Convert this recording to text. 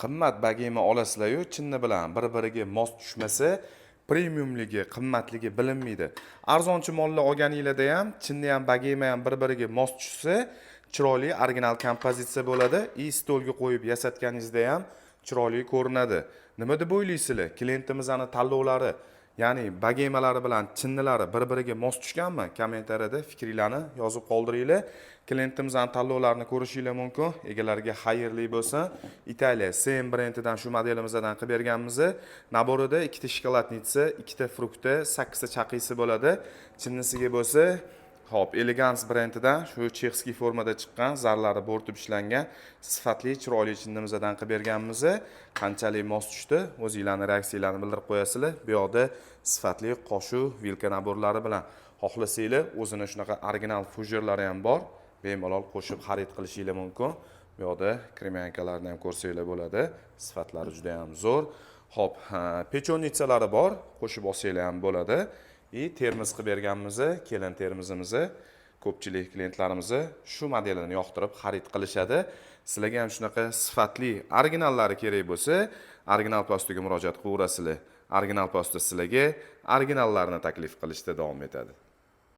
Qimmat bagema olasizlar-yu, chinni bilan bir-biriga mos tushmasa, premiumligi, qimmatligi bilinmaydi. Arzonchi mollar olganinglarda ham, chinni ham bagema ham bir-biriga mos tushsa, chiroyli original kompozitsiya bo'ladi. Stolga qo'yib yasatganingizda ham chiroyli ko'rinadi. Nima deb o'ylaysizlar? Klientimizning tanlovlari, ya'ni bagemalari bilan chinnilari bir-biriga mos tushganmi? Kommentariyada fikringizni yozib qoldiringlar. Klientimizning tanlovlarini ko'rishinglar mumkin. Egalariga xayrli bo'lsin. Italiya CM brendidan shu modelimizdan qilib berganmiz. Naborida 2 ta shokoladnitsa, 2 ta frukti, 8 ta chaqisi bo'ladi. Chinnisiga bo'lsa, hop, Elegance brendidan shu chexskiy formada chiqqan, zarlari bo'rtib ishlangan, sifatli, chiroyli chinnimizdan qilib berganmiz. Qanchalik mos tushdi, o'zingizlarning reaksiyalarni bildirib qo'yasizlar. Bu yoqda sifatli qoshuv, vilka naborlari bilan xohlasanglar, o'zini shunaqa original fujerlari ham bor. Bemalol qo'shib xarid qilishingiz mumkin. Bu yoqda kremyankalarni ham ko'rsanglar bo'ladi. Sifatlari juda ham zo'r. Hop, pechonitsalari bor, qo'shib olsanglar ham bo'ladi. Termiz qilib berganmiz, kelin termizimizni ko'pchilik klientlarimiz shu modelini yoqtirib xarid qilishadi. Sizlarga ham shunaqa sifatli originallari kerak bo'lsa, original postaga murojaat qilaverasizlar. Original posta sizlarga originallarni taklif qilishda davom etadi.